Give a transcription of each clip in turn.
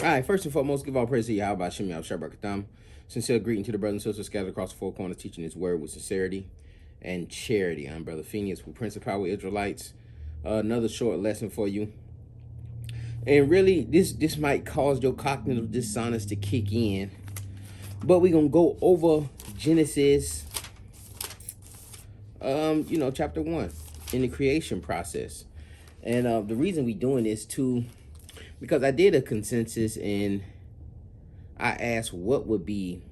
All right, first and foremost, give all praise to Yahweh Shem Yahweh. Sincere greeting to the brothers and sisters scattered across the four corners, teaching his word with sincerity and charity. I'm Brother Phineas with Prince of Power Israelites. Another short lesson for you. And really, this might cause your cognitive dissonance to kick in. But we're going to go over Genesis, chapter 1 in the creation process. And the reason we're doing this too, because I did a consensus and I asked what would be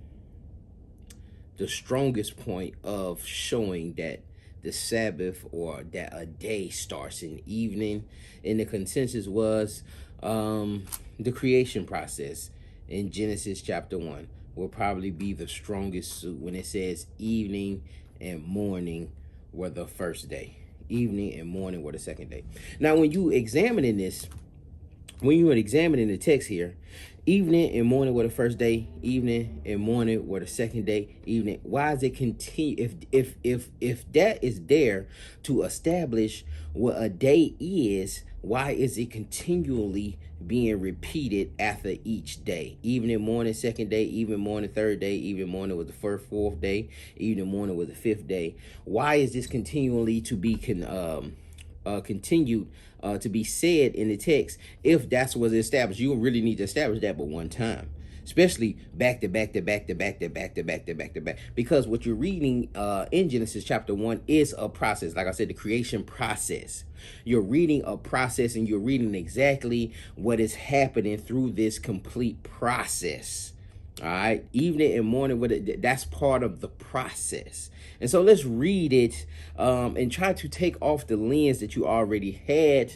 the strongest point of showing that the Sabbath or that a day starts in evening. And the consensus was the creation process in Genesis chapter 1 will probably be the strongest suit when it says evening and morning were the first day. Evening and morning were the second day. Now, when you examining this, when you are examining the text here, evening and morning were the first day, evening and morning were the second day, evening. Why does it continue? If that is there to establish what a day is, why is it continually being repeated after each day? Evening, morning, second day, evening, morning, third day, evening, morning was the first, fourth day, evening, morning was the fifth day. Why is this continually to be continued to be said in the text? If that's what's established, you really need to establish that but one time, especially back to back, because what you're reading in Genesis chapter 1 is a process. Like I said, the creation process. You're reading a process and you're reading exactly what is happening through this complete process. All right, evening and morning, that's part of the process. And so let's read it and try to take off the lens that you already had,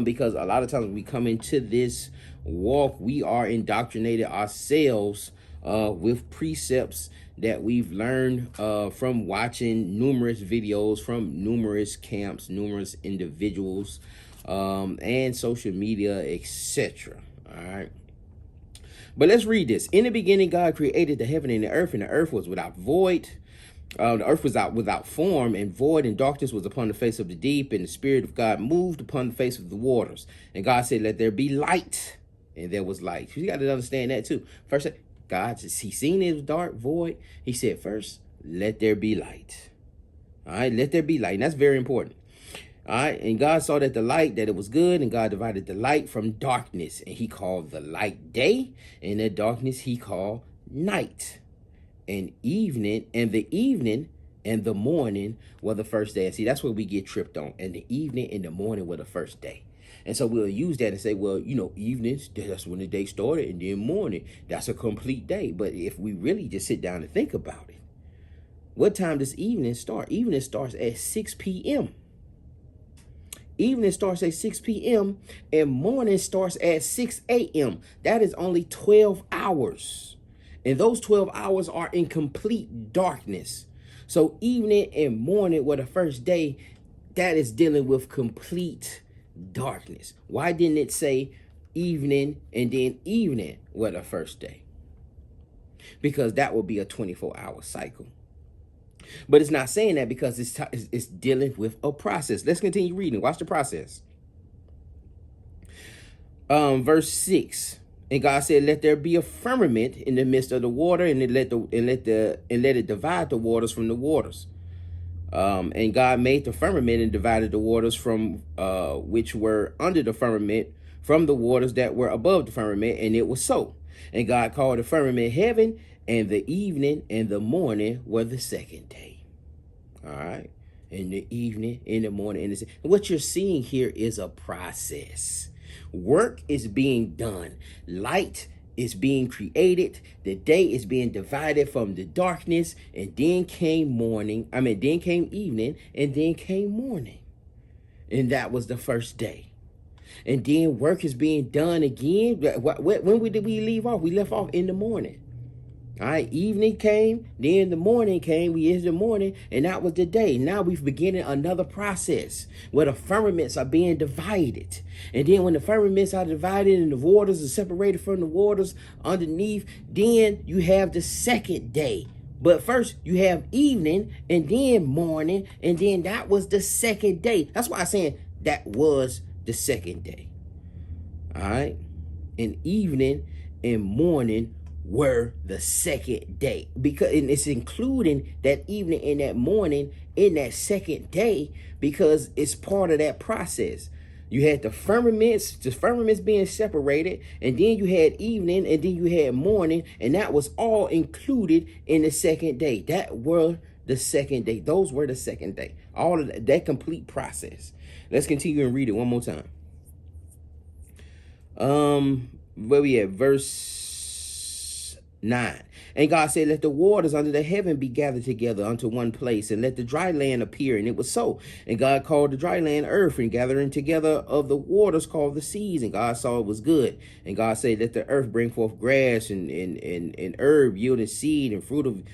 because a lot of times when we come into this walk, we are indoctrinated ourselves with precepts that we've learned from watching numerous videos from numerous camps, numerous individuals, and social media, etc. All right. But let's read this. In the beginning, God created the heaven and the earth was without void. The earth was without form and void, and darkness was upon the face of the deep, and the Spirit of God moved upon the face of the waters. And God said, let there be light. And there was light. You got to understand that too. First, God, he seen it was dark, void. He said first, let there be light. All right, let there be light. And that's very important. All right, and God saw that the light, that it was good, and God divided the light from darkness, and he called the light day, and the darkness he called night. And evening, and the evening and the morning were the first day. And see, that's where we get tripped on. And the evening and the morning were the first day. And so we'll use that and say, well, evenings, that's when the day started, and then morning, that's a complete day. But if we really just sit down and think about it, what time does evening start? Evening starts at 6 p.m. Evening starts at 6 p.m. and morning starts at 6 a.m. That is only 12 hours. And those 12 hours are in complete darkness. So evening and morning were the first day. That is dealing with complete darkness. Why didn't it say evening and then evening were the first day? Because that would be a 24-hour cycle. But it's not saying that because it's dealing with a process. Let's continue reading. Watch the process. Verse 6. And God said, let there be a firmament in the midst of the water, and let it divide the waters from the waters. And God made the firmament and divided the waters from which were under the firmament from the waters that were above the firmament, and it was so. And God called the firmament heaven, and the evening and the morning were the second day. All right. In the evening, in the morning, and what you're seeing here is a process. Work is being done. Light is being created. The day is being divided from the darkness, and then came then came evening, and then came morning. And that was the first day. And then work is being done again. When did we leave off? We left off in the morning. All right, evening came, then the morning came, we is the morning, and that was the day. Now we've beginning another process where the firmaments are being divided. And then when the firmaments are divided and the waters are separated from the waters underneath, then you have the second day. But first you have evening and then morning, and then that was the second day. That's why I'm saying that was the second day. All right. and evening and morning were the second day. Because, and it's including that evening and that morning in that second day, because it's part of that process. You had the firmaments being separated, and then you had evening, and then you had morning, and that was all included in the second day. That were the second day. Those were the second day. All of that complete process. Let's continue and read it one more time. Where we at? Verse 9. And God said, let the waters under the heaven be gathered together unto one place, and let the dry land appear. And it was so. And God called the dry land earth, and gathering together of the waters called the seas. And God saw it was good. And God said, let the earth bring forth grass and herb yielding seed, and fruit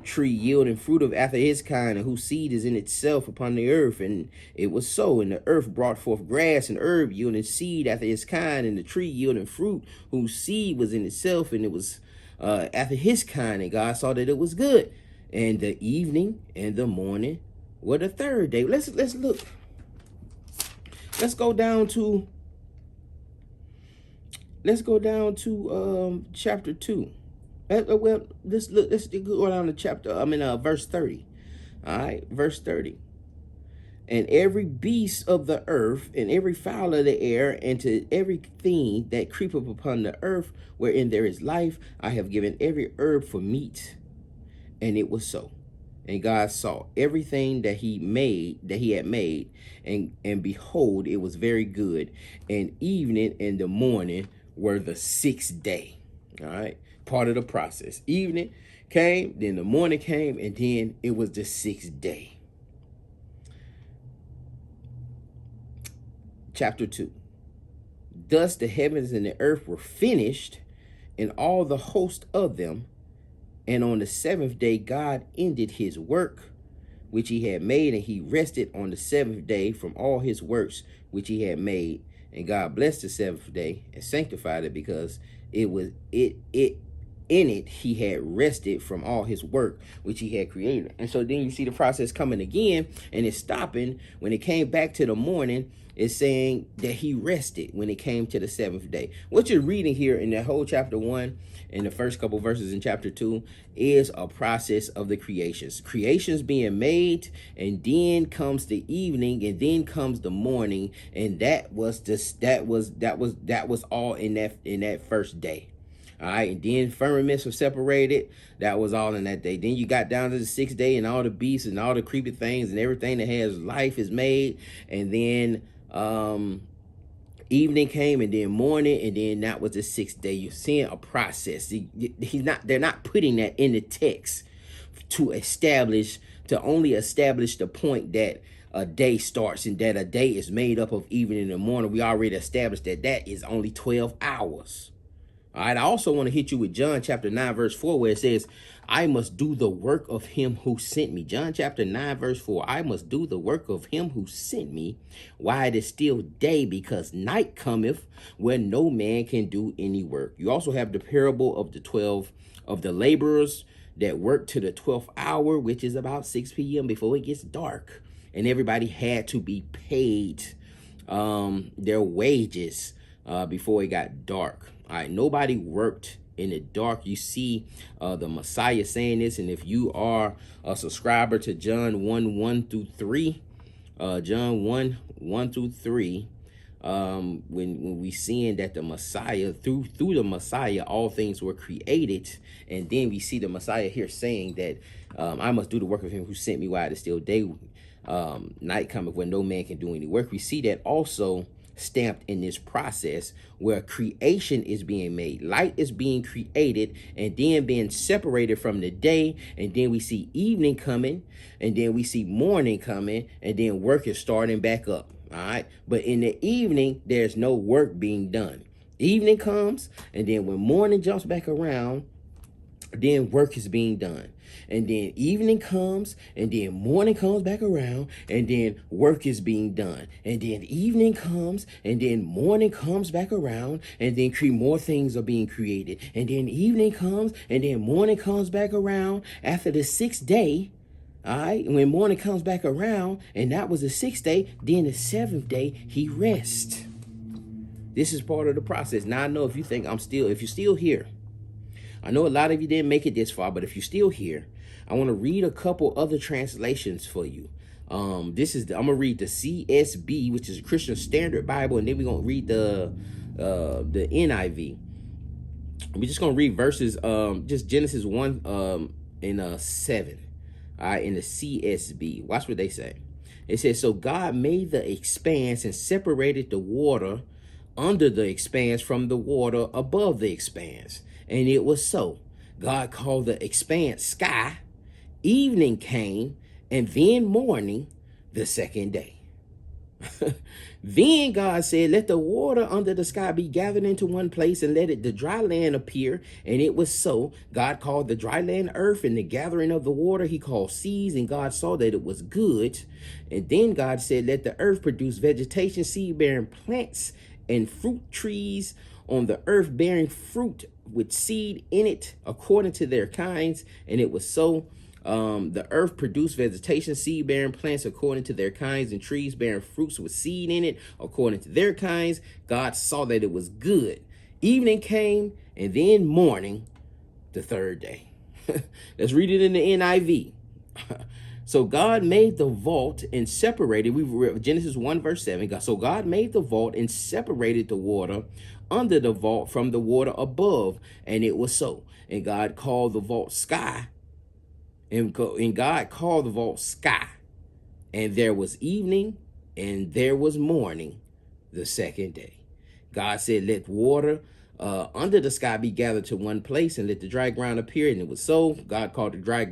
tree yielding fruit of after his kind, and whose seed is in itself upon the earth. And it was so. And the earth brought forth grass and herb yielding seed after his kind, and the tree yielding fruit whose seed was in itself, and it was after his kind. And God saw that it was good. And the evening and the morning were the third day. Let's look. Let's go down to chapter 2. Well, let's go down to verse 30. All right, verse 30. And every beast of the earth, and every fowl of the air, and to everything that creepeth upon the earth, wherein there is life, I have given every herb for meat. And it was so. And God saw everything that he had made, and behold, it was very good. And evening and the morning were the sixth day. All right, part of the process. Evening came, then the morning came, and then it was the sixth day. Chapter 2. Thus the heavens and the earth were finished, and all the host of them. And on the seventh day God ended his work which he had made, and he rested on the seventh day from all his works which he had made. And God blessed the seventh day and sanctified it, because in it he had rested from all his work which he had created. And so then you see the process coming again, and it's stopping when it came back to the morning. It's saying that he rested when it came to the seventh day. What you're reading here in that whole chapter 1 and the first couple verses in chapter 2 is a process of the creations being made, and then comes the evening, and then comes the morning, and that was all in that first day. All right, and then firmaments were separated. That was all in that day. Then you got down to the sixth day, and all the beasts and all the creepy things and everything that has life is made. And then evening came, and then morning, and then that was the sixth day. You're seeing a process. They're not putting that in the text to only establish the point that a day starts and that a day is made up of evening and morning. We already established that is only 12 hours. All right, I also want to hit you with John chapter 9, verse 4, where it says, I must do the work of him who sent me. John chapter 9, verse 4, I must do the work of him who sent me while it is still day, because night cometh where no man can do any work. You also have the parable of the laborers that work to the 12th hour, which is about 6 p.m. before it gets dark. And everybody had to be paid their wages before it got dark. All right, nobody worked in the dark. You see the Messiah saying this, and if you are a subscriber to John 1:1-3, John 1:1-3, when we seeing that the Messiah, through the Messiah, all things were created, and then we see the Messiah here saying that I must do the work of him who sent me while it is still day. Night cometh when no man can do any work. We see that also stamped in this process where creation is being made. Light is being created and then being separated from the day, and then we see evening coming, and then we see morning coming, and then work is starting back up. All right, but in the evening there's no work being done. Evening comes, and then when morning jumps back around, then work is being done. And then evening comes, and then morning comes back around, and then work is being done. And then evening comes, and then morning comes back around, and then more things are being created. And then evening comes, and then morning comes back around. After the sixth day, all right, when morning comes back around, and that was the sixth day, then the seventh day he rests. This is part of the process. Now I know if you're still here, I know a lot of you didn't make it this far, but if you're still here, I want to read a couple other translations for you. I'm gonna read the CSB, which is a Christian Standard Bible, and then we're gonna read the NIV. We're just gonna read verses, just Genesis 1 and 7. All right, in the CSB. Watch what they say. It says, so God made the expanse and separated the water under the expanse from the water above the expanse. And it was so. God called the expanse sky. Evening came, and then morning, the second day. Then God said, let the water under the sky be gathered into one place, and let the dry land appear. And it was so. God called the dry land earth, and the gathering of the water he called seas, and God saw that it was good. And then God said, let the earth produce vegetation, seed-bearing plants, and fruit trees on the earth bearing fruit with seed in it according to their kinds. And it was so. The earth produced vegetation, seed-bearing plants according to their kinds, and trees bearing fruits with seed in it according to their kinds. God saw that it was good. Evening came, and then morning, the third day. Let's read it in the NIV. So God made the vault and separated, we read Genesis 1 verse 7. So God made the vault and separated the water under the vault from the water above, and it was so. And God called the vault sky. And God called the vault sky. And there was evening, and there was morning, the second day. God said, let water under the sky be gathered to one place, and let the dry ground appear. And it was so. God called the dry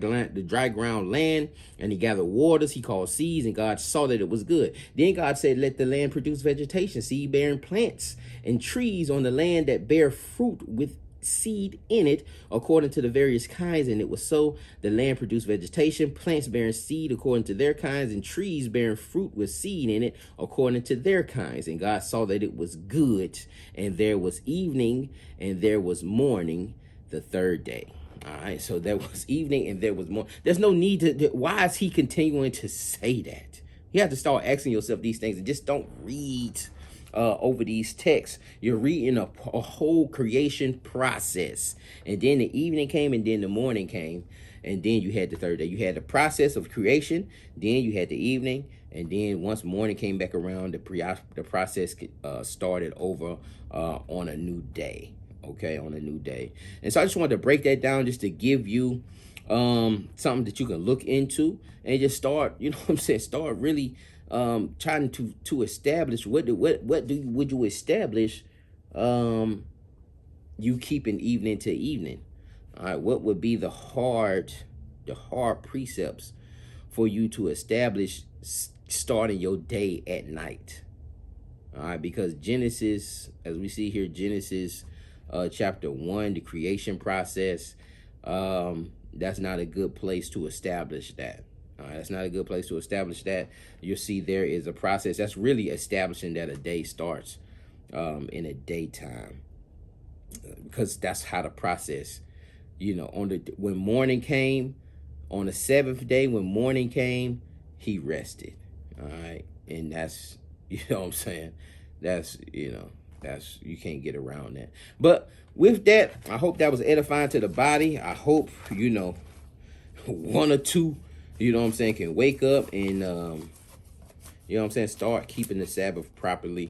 ground land, and he gathered waters he called seas, and God saw that it was good. Then God said, let the land produce vegetation, seed-bearing plants, and trees on the land that bear fruit with seed in it according to the various kinds. And it was so. The land produced vegetation, plants bearing seed according to their kinds, and trees bearing fruit with seed in it according to their kinds. And God saw that it was good. And there was evening, and there was morning, the third day. All right, so there was evening, and there was morning. There's no need to, why is he continuing to say that? You have to start asking yourself these things, and just don't read over these texts. You're reading a whole creation process. And then the evening came, and then the morning came, and then you had the third day. You had the process of creation, then you had the evening, and then once morning came back around, the process started over on a new day. Okay, on a new day. And so I just wanted to break that down just to give you something that you can look into and just start, you know what I'm saying, start really trying to establish would you establish you keeping evening to evening. All right, what would be the hard precepts for you to establish starting your day at night? All right, because Genesis, as we see here, Genesis chapter 1, the creation process, that's not a good place to establish that. That's not a good place to establish that. You'll see there is a process that's really establishing that a day starts in a daytime, because that's how the process, you know, when morning came, on the seventh day, when morning came, he rested. All right, and that's, you know what I'm saying, that's, you know, that's, you can't get around that. But with that, I hope that was edifying to the body. I hope, you know, one or two, you know what I'm saying, can wake up and, you know what I'm saying, start keeping the Sabbath properly.